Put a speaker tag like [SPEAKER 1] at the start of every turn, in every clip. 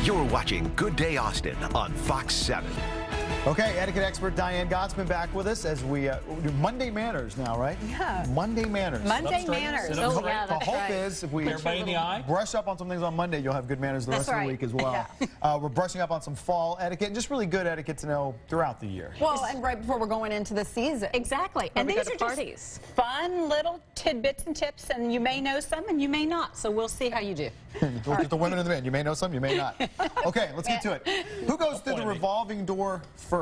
[SPEAKER 1] You're watching Good Day Austin on Fox 7.
[SPEAKER 2] Okay, etiquette expert Diane Gottsman back with us as we do Monday manners now, right?
[SPEAKER 3] Yeah.
[SPEAKER 2] Monday manners.
[SPEAKER 3] Monday manners.
[SPEAKER 4] Oh, yeah, that's
[SPEAKER 2] the hope
[SPEAKER 4] right.
[SPEAKER 2] is if we
[SPEAKER 5] Everybody in the eye?
[SPEAKER 2] brush up on some things on Monday, you'll have good manners the rest of the week as well. We're brushing up on some fall etiquette, just really good etiquette to know throughout the year.
[SPEAKER 3] Well, and right before we're going into the season.
[SPEAKER 4] Exactly.
[SPEAKER 3] And
[SPEAKER 4] And
[SPEAKER 3] these
[SPEAKER 4] these
[SPEAKER 3] are
[SPEAKER 4] are
[SPEAKER 3] just
[SPEAKER 4] parties.
[SPEAKER 3] fun little tidbits and tips, and you may know some and you may not, so we'll see how you do.
[SPEAKER 2] Look at the women and the men. You may know some, you may not. Okay, let's get to it. Who goes through the revolving door first?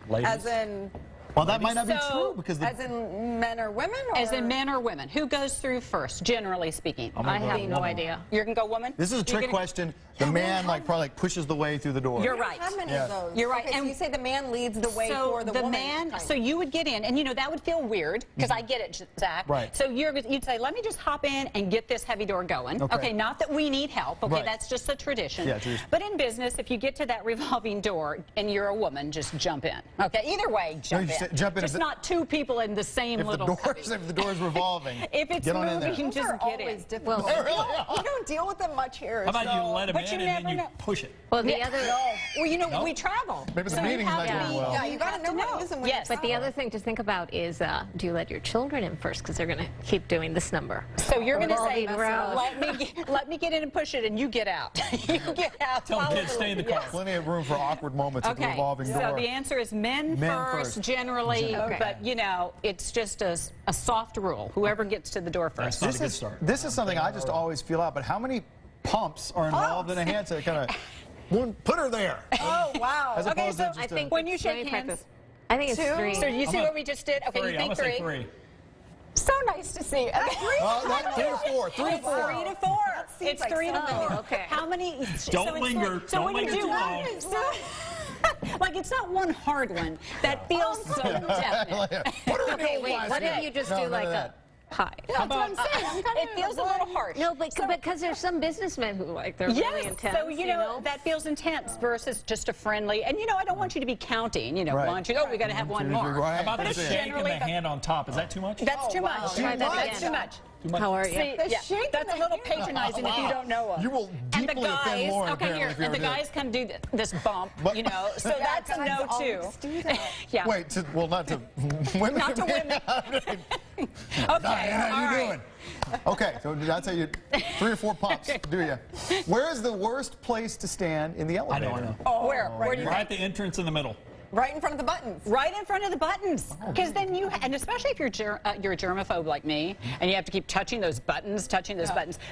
[SPEAKER 5] Ladies.
[SPEAKER 3] As in,
[SPEAKER 2] Well, that might not be
[SPEAKER 3] So,
[SPEAKER 2] true because
[SPEAKER 3] as in men or women? Or? as in men or women. Who goes through first, generally speaking?
[SPEAKER 4] I have no idea.
[SPEAKER 3] You're going to go woman?
[SPEAKER 2] this is a
[SPEAKER 3] You're
[SPEAKER 2] trick
[SPEAKER 3] gonna-
[SPEAKER 2] question. The man probably pushes the way through the door.
[SPEAKER 3] You're right.
[SPEAKER 6] How many
[SPEAKER 2] Yeah.
[SPEAKER 6] of those?
[SPEAKER 3] You're right.
[SPEAKER 6] Okay,
[SPEAKER 3] And
[SPEAKER 6] so you say the man leads the way
[SPEAKER 3] so
[SPEAKER 6] for the woman.
[SPEAKER 3] man,
[SPEAKER 6] kind
[SPEAKER 3] so
[SPEAKER 6] of.
[SPEAKER 3] you would get in, and you know that would feel weird because I get it, Zach.
[SPEAKER 2] Right.
[SPEAKER 3] So you'd say, let me just hop in and get this heavy door going.
[SPEAKER 2] Okay.
[SPEAKER 3] Not that we need help. Okay,
[SPEAKER 2] Right.
[SPEAKER 3] that's just a tradition.
[SPEAKER 2] Yeah, tradition.
[SPEAKER 3] But in business, if you get to that revolving door and you're a woman, just jump in. Okay, either way, jump
[SPEAKER 2] you
[SPEAKER 3] in.
[SPEAKER 2] say jump in if
[SPEAKER 3] Just not two people in the same
[SPEAKER 2] If the
[SPEAKER 3] little.
[SPEAKER 2] if the door is revolving,
[SPEAKER 3] If it's
[SPEAKER 2] get on in there.
[SPEAKER 3] moving,
[SPEAKER 6] Those
[SPEAKER 3] just
[SPEAKER 6] are
[SPEAKER 3] get in.
[SPEAKER 6] always difficult. We don't deal with them much here.
[SPEAKER 5] How about
[SPEAKER 6] so.
[SPEAKER 5] you let them
[SPEAKER 3] But
[SPEAKER 5] in
[SPEAKER 3] you
[SPEAKER 5] and then
[SPEAKER 3] never
[SPEAKER 5] you
[SPEAKER 3] know.
[SPEAKER 5] push it?
[SPEAKER 4] Well, the other,
[SPEAKER 3] Well, you know,
[SPEAKER 5] No?
[SPEAKER 3] we travel.
[SPEAKER 2] Maybe the
[SPEAKER 3] So you
[SPEAKER 2] meeting's
[SPEAKER 3] have
[SPEAKER 2] not
[SPEAKER 3] to
[SPEAKER 2] going
[SPEAKER 3] be-
[SPEAKER 2] well.
[SPEAKER 6] Yeah, you got
[SPEAKER 3] have
[SPEAKER 6] to know what it is and when
[SPEAKER 3] Yes.
[SPEAKER 6] it's
[SPEAKER 4] but the other thing to think about is, do you let your children in first? Because they're going to keep doing this number.
[SPEAKER 3] So you're going to say,
[SPEAKER 4] Revolving
[SPEAKER 3] let me get in and push it, and you get out. You get out.
[SPEAKER 5] Tell the
[SPEAKER 3] follow
[SPEAKER 5] kids stay in the car.
[SPEAKER 2] Plenty of room for awkward moments at the
[SPEAKER 3] Okay,
[SPEAKER 2] revolving
[SPEAKER 3] so
[SPEAKER 2] door.
[SPEAKER 3] the answer is men
[SPEAKER 2] Men
[SPEAKER 3] first,
[SPEAKER 2] first.
[SPEAKER 3] generally,
[SPEAKER 4] Okay.
[SPEAKER 3] but you know, it's just a soft rule. Whoever gets to the door
[SPEAKER 5] That's
[SPEAKER 3] first.
[SPEAKER 5] not a good start.
[SPEAKER 2] This is something I just always feel out, but how many pumps are involved in a handshake? Kind of, one, put her there.
[SPEAKER 6] Oh, wow.
[SPEAKER 2] As
[SPEAKER 3] Okay,
[SPEAKER 2] opposed
[SPEAKER 3] so
[SPEAKER 2] to just
[SPEAKER 4] I think
[SPEAKER 3] when you
[SPEAKER 4] let
[SPEAKER 3] shake
[SPEAKER 4] me
[SPEAKER 3] hands.
[SPEAKER 4] practice. I think it's
[SPEAKER 6] Two?
[SPEAKER 4] three.
[SPEAKER 3] So you see
[SPEAKER 5] I'm
[SPEAKER 3] what we just did? Okay,
[SPEAKER 5] Three.
[SPEAKER 3] you
[SPEAKER 5] I'm
[SPEAKER 3] think
[SPEAKER 5] going to say
[SPEAKER 3] three.
[SPEAKER 5] three.
[SPEAKER 3] So nice to see you.
[SPEAKER 2] that 3 to 4. 3 to
[SPEAKER 3] It's
[SPEAKER 2] 4.
[SPEAKER 3] 3 to 4.
[SPEAKER 6] seems
[SPEAKER 3] It's
[SPEAKER 6] like
[SPEAKER 3] 3 to
[SPEAKER 6] so
[SPEAKER 3] 4.
[SPEAKER 4] many. Okay.
[SPEAKER 3] How many?
[SPEAKER 5] Don't
[SPEAKER 3] so it's
[SPEAKER 5] linger.
[SPEAKER 3] like- so
[SPEAKER 5] Don't
[SPEAKER 3] when you
[SPEAKER 5] linger
[SPEAKER 3] do
[SPEAKER 5] too long.
[SPEAKER 3] Like it's not one hard one that feels so definite.
[SPEAKER 2] Put her in the
[SPEAKER 4] Okay,
[SPEAKER 2] old
[SPEAKER 4] wait,
[SPEAKER 2] glass
[SPEAKER 4] what
[SPEAKER 2] here.
[SPEAKER 4] if you just
[SPEAKER 2] No,
[SPEAKER 4] do
[SPEAKER 2] none
[SPEAKER 4] like
[SPEAKER 2] of
[SPEAKER 4] a
[SPEAKER 2] that.
[SPEAKER 4] hi?
[SPEAKER 3] That's what I'm saying. It feels a little harsh.
[SPEAKER 4] No, but because there's some businessmen who they're really
[SPEAKER 3] Yes,
[SPEAKER 4] intense.
[SPEAKER 3] so you know that feels intense versus just a friendly. And you know, I don't want you to be counting. You know,
[SPEAKER 2] Right.
[SPEAKER 3] 1, 2. Oh, we got to have one more.
[SPEAKER 2] Right.
[SPEAKER 5] How about
[SPEAKER 3] But
[SPEAKER 5] the
[SPEAKER 3] it's
[SPEAKER 5] shake and
[SPEAKER 3] generally
[SPEAKER 5] the hand on top? Is that too much?
[SPEAKER 3] That's too
[SPEAKER 6] wow.
[SPEAKER 3] much.
[SPEAKER 4] Try that
[SPEAKER 3] That's
[SPEAKER 4] again.
[SPEAKER 3] too much.
[SPEAKER 4] How are you?
[SPEAKER 3] See,
[SPEAKER 6] The
[SPEAKER 3] yeah,
[SPEAKER 6] shake
[SPEAKER 3] that's a
[SPEAKER 6] and the
[SPEAKER 3] little
[SPEAKER 6] hand.
[SPEAKER 3] patronizing if you don't know them.
[SPEAKER 2] You will
[SPEAKER 3] And the
[SPEAKER 2] deeply offend
[SPEAKER 3] guys,
[SPEAKER 2] Lauren,
[SPEAKER 3] okay,
[SPEAKER 2] apparently,
[SPEAKER 3] here,
[SPEAKER 2] if you
[SPEAKER 3] and the
[SPEAKER 2] ever do
[SPEAKER 3] guys come do this bump,
[SPEAKER 2] But-
[SPEAKER 3] you know, so
[SPEAKER 6] Yeah,
[SPEAKER 3] that's a
[SPEAKER 6] guys
[SPEAKER 3] no
[SPEAKER 6] always
[SPEAKER 3] too.
[SPEAKER 6] do that.
[SPEAKER 3] Yeah.
[SPEAKER 2] Wait, well, not to women.
[SPEAKER 3] Not to women.
[SPEAKER 2] Okay,
[SPEAKER 3] Okay,
[SPEAKER 2] how
[SPEAKER 3] all
[SPEAKER 2] you
[SPEAKER 3] right.
[SPEAKER 2] doing? Okay, so that's how you 3 or 4 pumps, do you? Where is the worst place to stand in the elevator?
[SPEAKER 5] I know.
[SPEAKER 3] Where do you
[SPEAKER 5] Right at the entrance in the middle.
[SPEAKER 6] Right in front of the buttons.
[SPEAKER 3] Right in front of the buttons, because then you, and especially if you're a germaphobe like me, and you have to keep touching those buttons.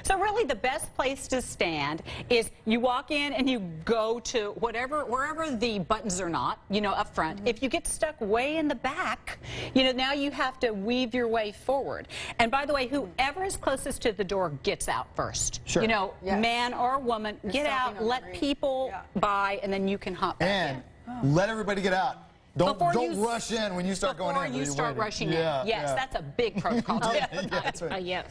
[SPEAKER 3] So really, the best place to stand is you walk in and you go to wherever the buttons are not, you know, up front. If you get stuck way in the back, you know, now you have to weave your way forward. And by the way, whoever is closest to the door gets out first.
[SPEAKER 2] Sure.
[SPEAKER 3] You know,
[SPEAKER 6] Yes.
[SPEAKER 3] man or woman, get
[SPEAKER 6] stopping
[SPEAKER 3] out,
[SPEAKER 6] on the
[SPEAKER 3] let
[SPEAKER 6] green.
[SPEAKER 3] people
[SPEAKER 6] Yeah.
[SPEAKER 3] by, and then you can hop back in.
[SPEAKER 2] And let everybody get out. Don't
[SPEAKER 3] Before you
[SPEAKER 2] rush in when you start going in.
[SPEAKER 3] Before you
[SPEAKER 2] You're
[SPEAKER 3] start
[SPEAKER 2] waiting.
[SPEAKER 3] rushing
[SPEAKER 2] Yeah,
[SPEAKER 3] in. Yes,
[SPEAKER 2] yeah.
[SPEAKER 3] that's a big protocol.
[SPEAKER 2] Yeah, that's right.
[SPEAKER 4] Yes.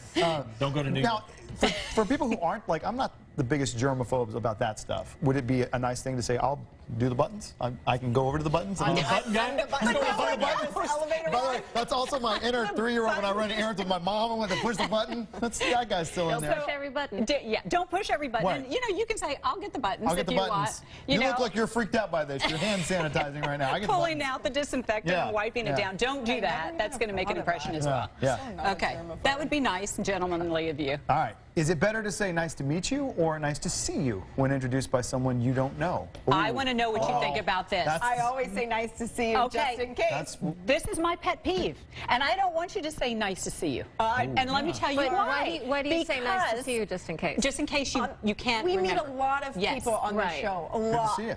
[SPEAKER 5] Don't go to New
[SPEAKER 2] Now,
[SPEAKER 5] York.
[SPEAKER 2] for people who aren't, like, I'm not the biggest germaphobes about that stuff. Would it be a nice thing to say, I'll do the buttons? I can go over to the buttons? And
[SPEAKER 5] The button guy?
[SPEAKER 6] The button elevator
[SPEAKER 2] By the way, that's also my inner 3-year-old when I run errands with my mom. I want to push the button. That's that guy's still in
[SPEAKER 4] Don't
[SPEAKER 2] there.
[SPEAKER 4] push every button.
[SPEAKER 3] Yeah, don't push every button.
[SPEAKER 2] Right.
[SPEAKER 3] And, you know, you can say, I'll get the buttons
[SPEAKER 2] I'll get
[SPEAKER 3] if
[SPEAKER 2] the
[SPEAKER 3] you
[SPEAKER 2] buttons.
[SPEAKER 3] want.
[SPEAKER 2] You
[SPEAKER 3] know,
[SPEAKER 2] look like you're freaked out by this. You're hand sanitizing right now. I get the
[SPEAKER 3] pulling
[SPEAKER 2] buttons.
[SPEAKER 3] out the disinfectant
[SPEAKER 2] Yeah,
[SPEAKER 3] and wiping it
[SPEAKER 2] yeah.
[SPEAKER 3] down. Don't do that. That's going to make an impression as well.
[SPEAKER 2] Yeah.
[SPEAKER 3] Okay, that would be nice and gentlemanly of you.
[SPEAKER 2] All right. Is it better to say nice to meet you or nice to see you when introduced by someone you don't know?
[SPEAKER 3] I
[SPEAKER 2] Ooh.
[SPEAKER 3] want to know what you think about this.
[SPEAKER 2] That's-
[SPEAKER 6] I always say nice to see you
[SPEAKER 3] Okay.
[SPEAKER 6] just in case.
[SPEAKER 2] That's
[SPEAKER 3] This is my pet peeve, and I don't want you to say nice to see you. And let me tell you
[SPEAKER 4] But
[SPEAKER 3] why.
[SPEAKER 4] why do you say nice to
[SPEAKER 3] Because-
[SPEAKER 4] see you just in case?
[SPEAKER 3] Just in case you can't
[SPEAKER 6] We meet
[SPEAKER 3] remember.
[SPEAKER 6] a lot of
[SPEAKER 3] Yes.
[SPEAKER 6] people on
[SPEAKER 4] Right.
[SPEAKER 6] the show. A
[SPEAKER 2] good
[SPEAKER 6] lot.
[SPEAKER 2] to see you.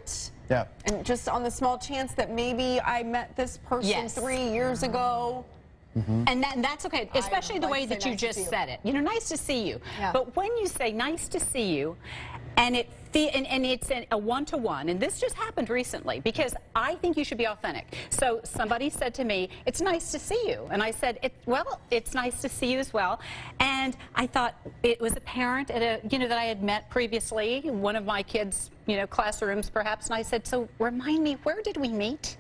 [SPEAKER 2] Yeah.
[SPEAKER 6] And just on the small chance that maybe I met this person
[SPEAKER 3] Yes.
[SPEAKER 6] 3 years ago.
[SPEAKER 3] And that's okay, especially the
[SPEAKER 6] like
[SPEAKER 3] way
[SPEAKER 6] to say
[SPEAKER 3] that you
[SPEAKER 6] nice to
[SPEAKER 3] just
[SPEAKER 6] see you.
[SPEAKER 3] said it. You know, nice to see you.
[SPEAKER 6] Yeah.
[SPEAKER 3] But when you say nice to see you, and it's a one-to-one, and this just happened recently because I think you should be authentic. So somebody said to me, "It's nice to see you," and I said, "Well, it's nice to see you as well." And I thought it was a parent at that I had met previously, one of my kids' classrooms perhaps, and I said, "So remind me, where did we meet?"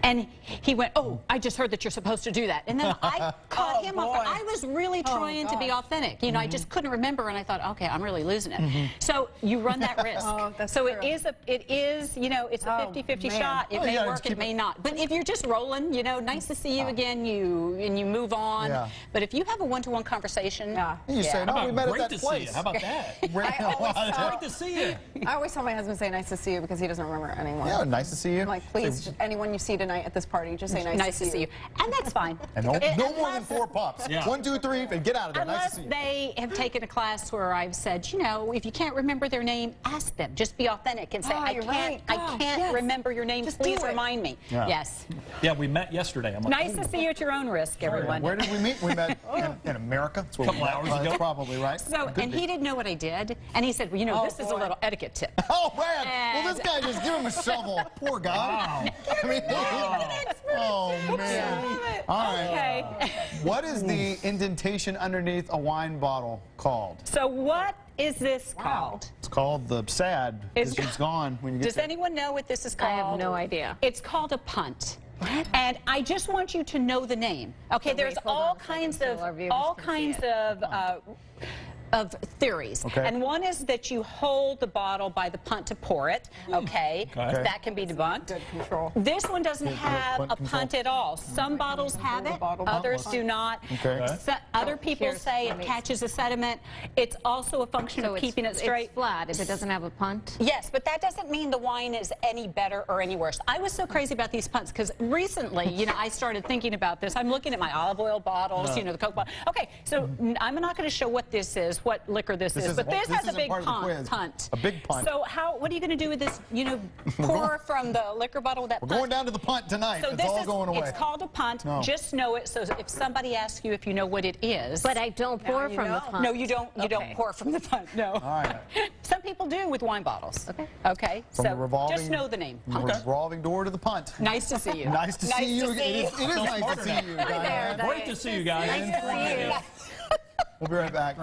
[SPEAKER 3] And he went, oh, I just heard that you're supposed to do that. And then I caught him off. I was really trying to be authentic. You know, I just couldn't remember, and I thought, okay, I'm really losing it. So you run that risk. So it is, you know, it's a 50-50 shot. It may work, it may not. But if you're just rolling, you know, nice to see you again, and you move on. Yeah. But if you have a one-to-one conversation,
[SPEAKER 2] you say, no, we met at that place.
[SPEAKER 5] How about that?
[SPEAKER 6] Great
[SPEAKER 5] to see you.
[SPEAKER 6] I always tell my husband, say nice to see you, because he doesn't remember anyone.
[SPEAKER 2] Yeah, nice to see you.
[SPEAKER 6] I'm like, please, anyone you see tonight at this party, just say nice to see you.
[SPEAKER 3] And that's fine.
[SPEAKER 2] And no more than 4 pups. Yeah. 1, 2, 3, and get out of there.
[SPEAKER 3] Unless
[SPEAKER 2] nice to see you.
[SPEAKER 3] they have taken a class where I've said, you know, if you can't remember their name, ask them. Just be authentic and say, I can't remember your name.
[SPEAKER 6] Just
[SPEAKER 3] please remind me.
[SPEAKER 2] Yeah.
[SPEAKER 3] Yes.
[SPEAKER 5] Yeah, we met yesterday. I'm like,
[SPEAKER 3] nice to see you at your own risk, everyone.
[SPEAKER 2] Where did we meet? We met in America. That's where
[SPEAKER 5] a couple hours ago.
[SPEAKER 2] That's probably right.
[SPEAKER 3] So, and he didn't know what I did, and he said, well, you know, this is a little etiquette tip.
[SPEAKER 2] Oh, man. Well, this guy just give him a shovel. Poor guy.
[SPEAKER 5] Wow.
[SPEAKER 2] I mean, oh, man. All right.
[SPEAKER 3] Okay.
[SPEAKER 2] What is the indentation underneath a wine bottle called?
[SPEAKER 3] So what is this called?
[SPEAKER 2] It's called the sad, because it's gone when you get
[SPEAKER 3] Does
[SPEAKER 2] there.
[SPEAKER 3] anyone know what this is called?
[SPEAKER 4] I have no idea.
[SPEAKER 3] It's called a punt. And I just want you to know the name. Okay, there's all kinds of theories.
[SPEAKER 2] Okay.
[SPEAKER 3] And one is that you hold the bottle by the punt to pour it. Okay. That can be debunked.
[SPEAKER 6] Good control.
[SPEAKER 3] This one doesn't have a punt at all. Some bottles have it, others do not.
[SPEAKER 2] Okay.
[SPEAKER 3] Other people say it catches the sediment. It's also a function of keeping it straight.
[SPEAKER 4] It's flat if it doesn't have a punt.
[SPEAKER 3] Yes, but that doesn't mean the wine is any better or any worse. I was so crazy about these punts because recently, you know, I started thinking about this. I'm looking at my olive oil bottles, you know, the Coke bottle. Okay, so I'm not going to show what this is, what liquor this is, but this has a big punt.
[SPEAKER 2] A big punt.
[SPEAKER 3] So what are you going to do with this, you know, pour from the liquor bottle with that punt?
[SPEAKER 2] We're going down to the punt tonight.
[SPEAKER 3] So
[SPEAKER 2] it's all going away.
[SPEAKER 3] It's called a punt. No. Just know it. So if somebody asks you if you know what it is.
[SPEAKER 4] But I don't pour from the punt.
[SPEAKER 3] No, you don't. You don't pour from the punt. No.
[SPEAKER 2] All right.
[SPEAKER 3] Some people do with wine bottles.
[SPEAKER 4] Okay.
[SPEAKER 3] Okay.
[SPEAKER 2] From
[SPEAKER 3] so
[SPEAKER 2] the revolving,
[SPEAKER 3] just know the name.
[SPEAKER 2] Revolving door to the punt.
[SPEAKER 3] Nice to see you.
[SPEAKER 2] Nice to see you. It is nice to see you,
[SPEAKER 5] Great to see you guys.
[SPEAKER 4] Nice to see you.
[SPEAKER 2] We'll be right back.